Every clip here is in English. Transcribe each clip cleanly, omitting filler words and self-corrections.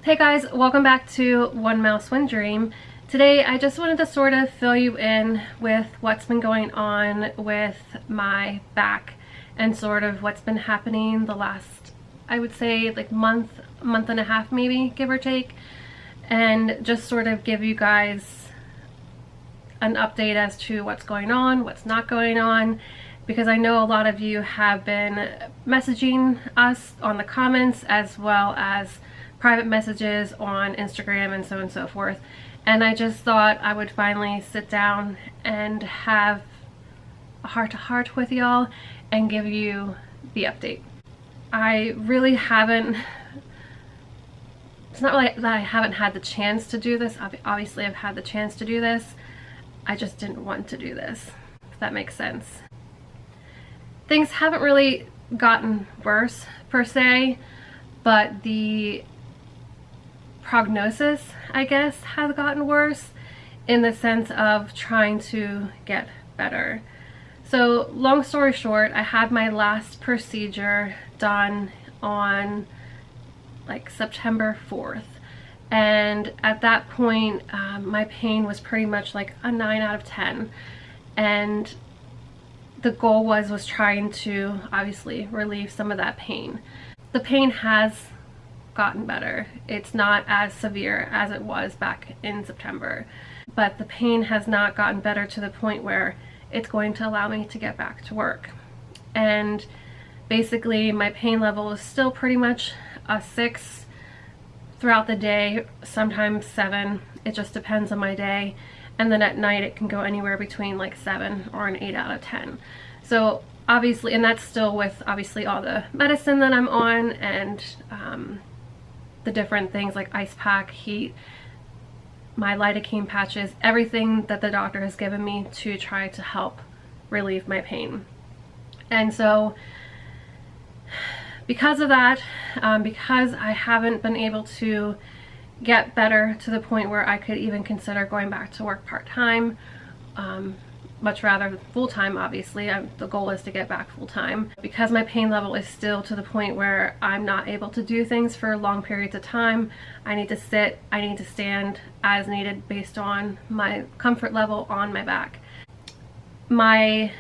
Hey guys, welcome back to One Mouse One Dream. Today I just wanted to sort of fill you in with what's been going on with my back and sort of what's been happening the last, I would say, like month and a half maybe, give or take, and just sort of give you guys an update as to what's going on, what's not going on, because I know a lot of you have been messaging us on the comments as well as private messages on Instagram and so on and so forth, and I just thought I would finally sit down and have a heart-to-heart with y'all and give you the update. I really haven't, it's not like that I haven't had the chance to do this. Obviously I've had the chance to do this, I just didn't want to do this, if that makes sense. Things haven't really gotten worse per se, but the prognosis, I guess, has gotten worse in the sense of trying to get better. So long story short, I had my last procedure done on like September 4th, and at that point my pain was pretty much like a 9 out of 10, and the goal was trying to obviously relieve some of that pain. The pain has gotten better. It's not as severe as it was back in September, but the pain has not gotten better to the point where it's going to allow me to get back to work. And basically my pain level is still pretty much a 6 throughout the day, sometimes 7. It just depends on my day. And then at night it can go anywhere between like 7 or an 8 out of 10. So obviously, and that's still with obviously all the medicine that I'm on and the different things like ice pack, heat, my lidocaine patches, everything that the doctor has given me to try to help relieve my pain. And so because of that, because I haven't been able to get better to the point where I could even consider going back to work part-time, much rather full-time obviously. The goal is to get back full-time. Because my pain level is still to the point where I'm not able to do things for long periods of time, I need to sit, I need to stand as needed based on my comfort level on my back. My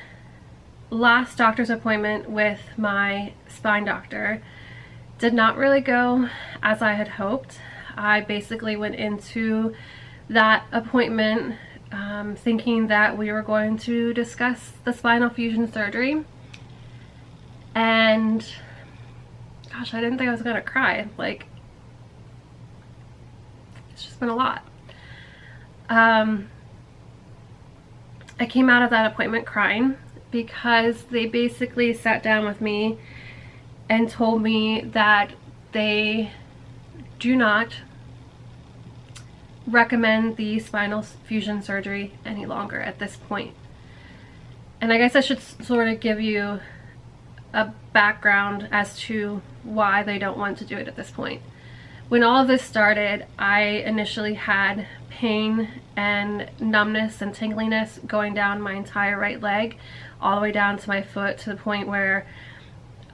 last doctor's appointment with my spine doctor did not really go as I had hoped. I basically went into that appointment thinking that we were going to discuss the spinal fusion surgery, and gosh, I didn't think I was gonna cry. Like, it's just been a lot. I came out of that appointment crying because they basically sat down with me and told me that they do not recommend the spinal fusion surgery any longer at this point. And I guess I should sort of give you a background as to why they don't want to do it at this point. When all of this started, I initially had pain and numbness and tingliness going down my entire right leg, all the way down to my foot, to the point where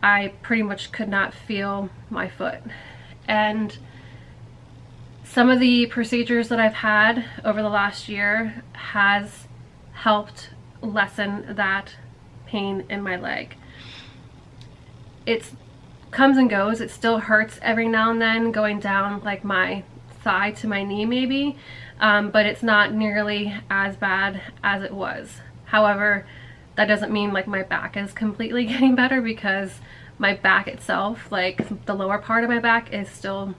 I pretty much could not feel my foot. And some of the procedures that I've had over the last year has helped lessen that pain in my leg. It comes and goes. It still hurts every now and then going down like my thigh to my knee maybe, but it's not nearly as bad as it was. However, that doesn't mean like my back is completely getting better, because my back itself, like the lower part of my back, is still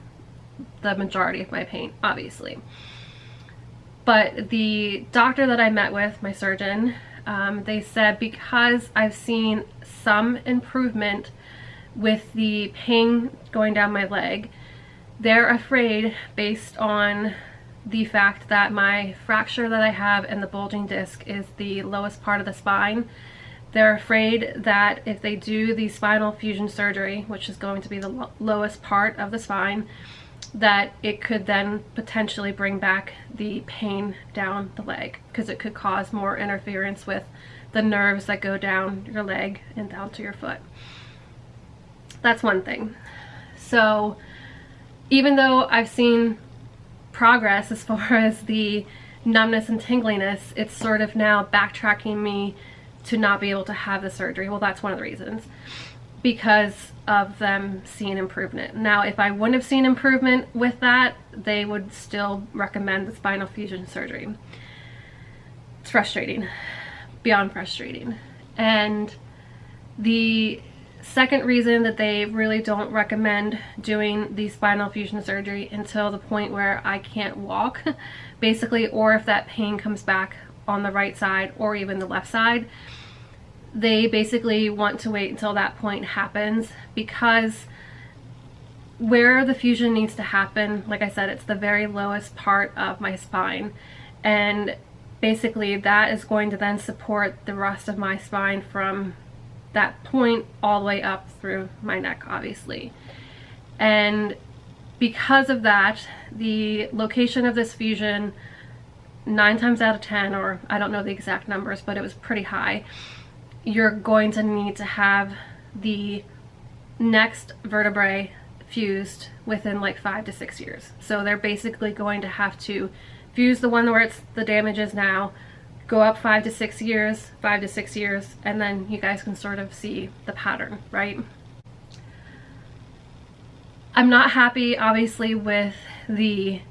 the majority of my pain, obviously. But the doctor that I met with, my surgeon, they said because I've seen some improvement with the pain going down my leg, they're afraid, based on the fact that my fracture that I have in the bulging disc is the lowest part of the spine, they're afraid that if they do the spinal fusion surgery, which is going to be the lowest part of the spine, that it could then potentially bring back the pain down the leg, because it could cause more interference with the nerves that go down your leg and down to your foot. That's one thing. So Even though I've seen progress as far as the numbness and tingliness, it's sort of now backtracking me to not be able to have the surgery. Well, that's one of the reasons, because of them seeing improvement. Now, if I wouldn't have seen improvement with that, they would still recommend the spinal fusion surgery. It's frustrating, beyond frustrating. And the second reason that they really don't recommend doing the spinal fusion surgery until the point where I can't walk, basically, or if that pain comes back on the right side or even the left side, they basically want to wait until that point happens, because where the fusion needs to happen, like I said, it's the very lowest part of my spine, and basically that is going to then support the rest of my spine from that point all the way up through my neck, obviously. And because of that, the location of this fusion, 9 times out of 10, or I don't know the exact numbers, but it was pretty high, you're going to need to have the next vertebrae fused within like 5 to 6 years. So they're basically going to have to fuse the one where the damage is now, go up 5 to 6 years, and then you guys can sort of see the pattern, right? I'm not happy, obviously, with the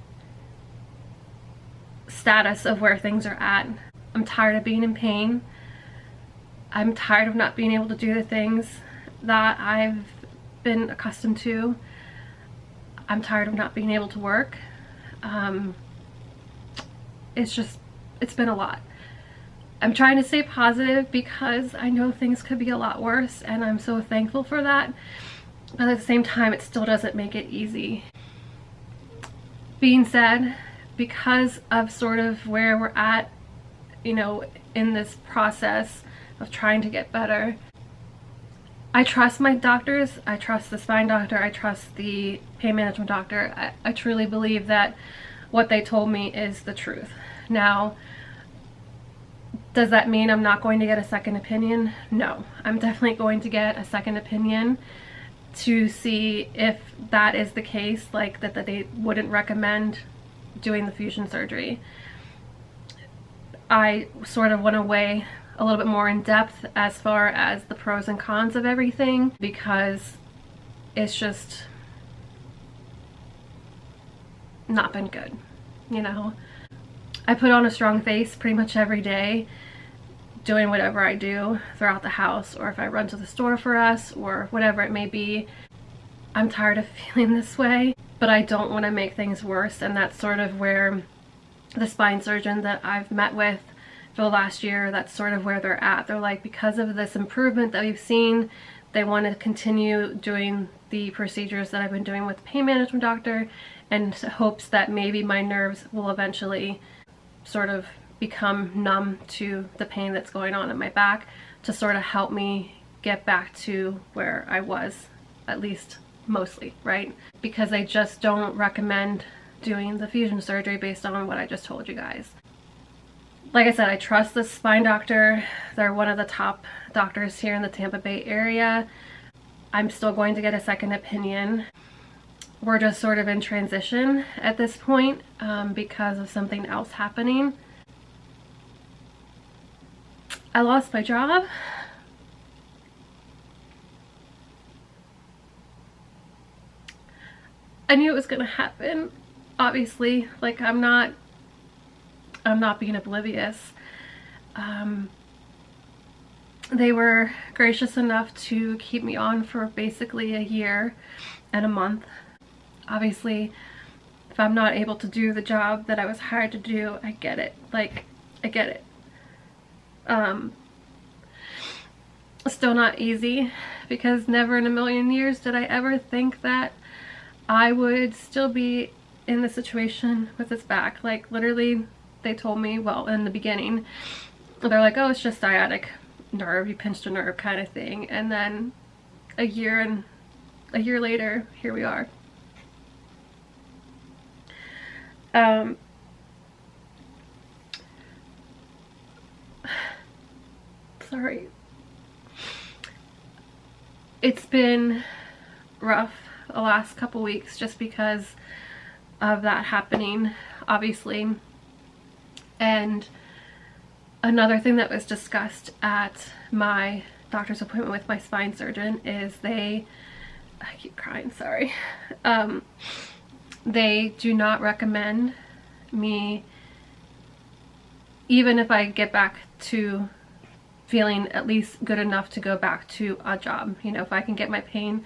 status of where things are at. I'm tired of being in pain. I'm tired of not being able to do the things that I've been accustomed to. I'm tired of not being able to work. It's been a lot. I'm trying to stay positive because I know things could be a lot worse, and I'm so thankful for that. But at the same time, it still doesn't make it easy. Being said, because of sort of where we're at, you know, in this process of trying to get better, I trust my doctors. I trust the spine doctor. I trust the pain management doctor. I truly believe that what they told me is the truth. Now, does that mean I'm not going to get a second opinion? No, I'm definitely going to get a second opinion to see if that is the case, like that they wouldn't recommend doing the fusion surgery. I sort of went away a little bit more in depth as far as the pros and cons of everything, because it's just not been good, you know. I put on a strong face pretty much every day doing whatever I do throughout the house, or if I run to the store for us, or whatever it may be. I'm tired of feeling this way, but I don't want to make things worse, and that's sort of where the spine surgeon that I've met with for the last year, that's sort of where they're at. They're like, because of this improvement that we've seen, they want to continue doing the procedures that I've been doing with the pain management doctor, and hopes that maybe my nerves will eventually sort of become numb to the pain that's going on in my back, to sort of help me get back to where I was, at least mostly, right? Because they just don't recommend doing the fusion surgery based on what I just told you guys. Like I said, I trust the spine doctor. They're one of the top doctors here in the Tampa Bay area. I'm still going to get a second opinion. We're just sort of in transition at this point because of something else happening. I lost my job. I knew it was gonna happen, obviously. Like, I'm not being oblivious. They were gracious enough to keep me on for basically a year and a month. Obviously, if I'm not able to do the job that I was hired to do, I get it. Like, I get it. Still not easy, because never in a million years did I ever think that I would still be in the situation with this back. Like, literally, they told me, well, in the beginning, they're like, oh, it's just sciatic nerve, you pinched a nerve kind of thing. And then a year later, here we are. Sorry. It's been rough, the last couple weeks just because of that happening, obviously. And another thing that was discussed at my doctor's appointment with my spine surgeon is I keep crying, sorry. They do not recommend me, even if I get back to feeling at least good enough to go back to a job. You know, if I can get my pain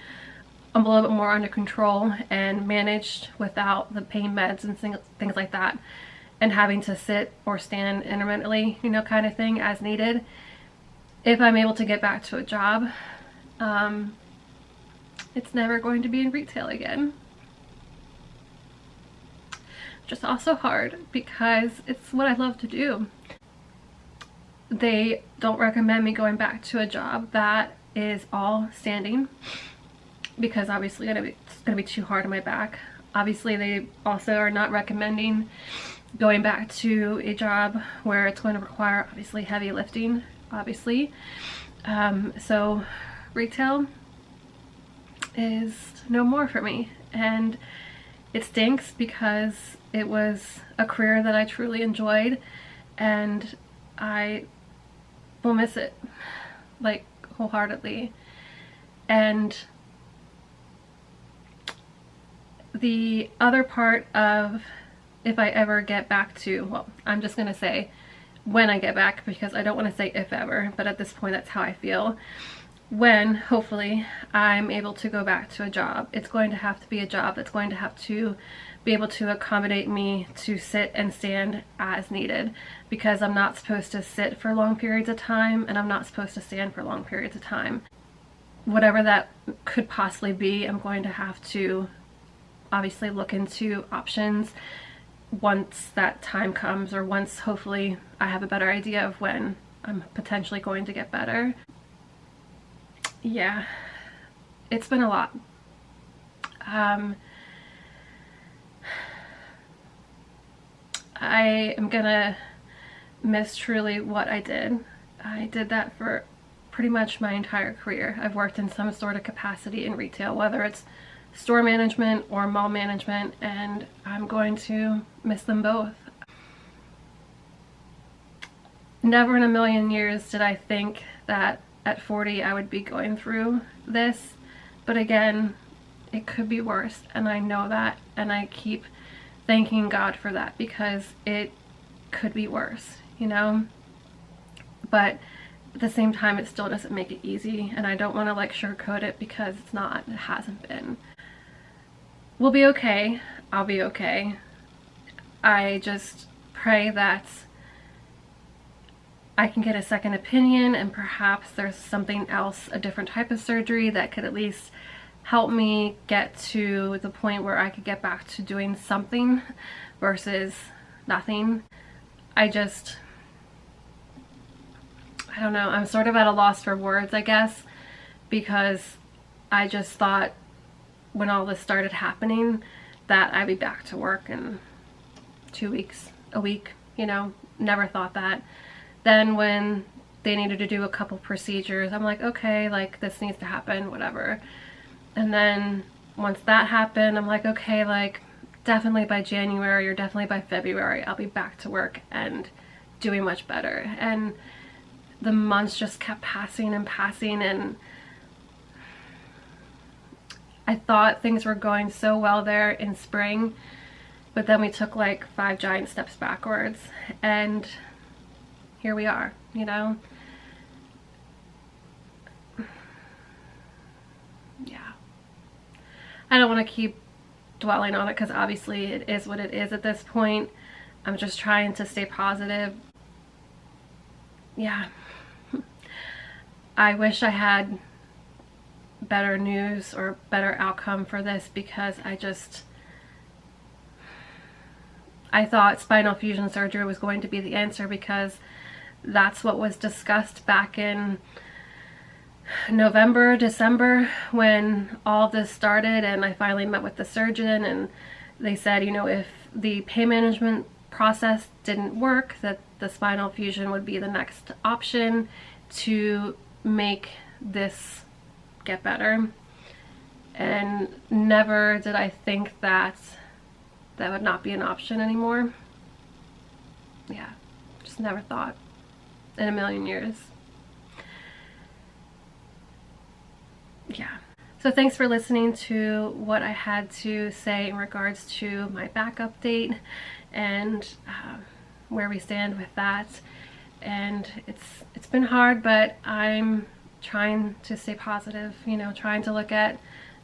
a little bit more under control and managed without the pain meds and things like that, and having to sit or stand intermittently, you know, kind of thing as needed. If I'm able to get back to a job, it's never going to be in retail again. Just also hard because it's what I love to do. They don't recommend me going back to a job that is all standing because obviously it's gonna be too hard on my back. Obviously, they also are not recommending going back to a job where it's going to require obviously heavy lifting, obviously. So retail is no more for me, and it stinks because it was a career that I truly enjoyed, and I will miss it, like, wholeheartedly. And the other part of if I ever get back to, well, I'm just gonna say when I get back because I don't want to say if ever, but at this point that's how I feel. When hopefully I'm able to go back to a job, it's going to have to be a job that's going to have to be able to accommodate me to sit and stand as needed, because I'm not supposed to sit for long periods of time and I'm not supposed to stand for long periods of time. Whatever that could possibly be, I'm going to have to obviously look into options once that time comes, or once hopefully I have a better idea of when I'm potentially going to get better. Yeah, it's been a lot. I am gonna miss truly what I did. I did that for pretty much my entire career. I've worked in some sort of capacity in retail, whether it's store management or mall management, and I'm going to miss them both. Never in a million years did I think that at 40 I would be going through this, but again, it could be worse, and I know that, and I keep thanking God for that because it could be worse, you know? But at the same time, it still doesn't make it easy, and I don't want to like sugarcoat it because it's not. It hasn't been. We'll be okay. I'll be okay. I just pray that I can get a second opinion, and perhaps there's something else, a different type of surgery that could at least help me get to the point where I could get back to doing something versus nothing. I don't know, I'm sort of at a loss for words, I guess, because I just thought when all this started happening that I'd be back to work in 2 weeks, a week, you know, never thought that. Then when they needed to do a couple procedures, I'm like, okay, like this needs to happen, whatever. And then once that happened, I'm like, okay, like definitely by January or definitely by February, I'll be back to work and doing much better. And the months just kept passing and passing, and I thought things were going so well there in spring, but then we took like 5 giant steps backwards, and here we are, you know? Yeah. I don't want to keep dwelling on it because obviously it is what it is at this point. I'm just trying to stay positive. Yeah. I wish I had better news or better outcome for this, because I thought spinal fusion surgery was going to be the answer, because that's what was discussed back in November, December, when all this started, and I finally met with the surgeon, and they said, you know, if the pain management process didn't work, that the spinal fusion would be the next option to make this get better. and never did I think that that would not be an option anymore. Yeah, just never thought in a million years. Yeah. So thanks for listening to what I had to say in regards to my back update and where we stand with that. And it's been hard, but I'm trying to stay positive, you know, trying to look at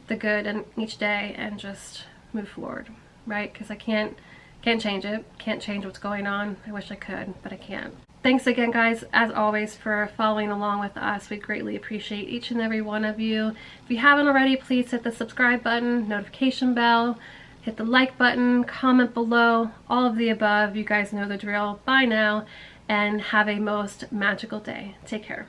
the good in each day and just move forward, right? Because I can't change it, can't change what's going on. I wish I could, but I can't. Thanks again, guys, as always, for following along with us. We greatly appreciate each and every one of you. If you haven't already, please hit the subscribe button, notification bell, hit the like button, comment below, all of the above. You guys know the drill by now, and have a most magical day. Take care.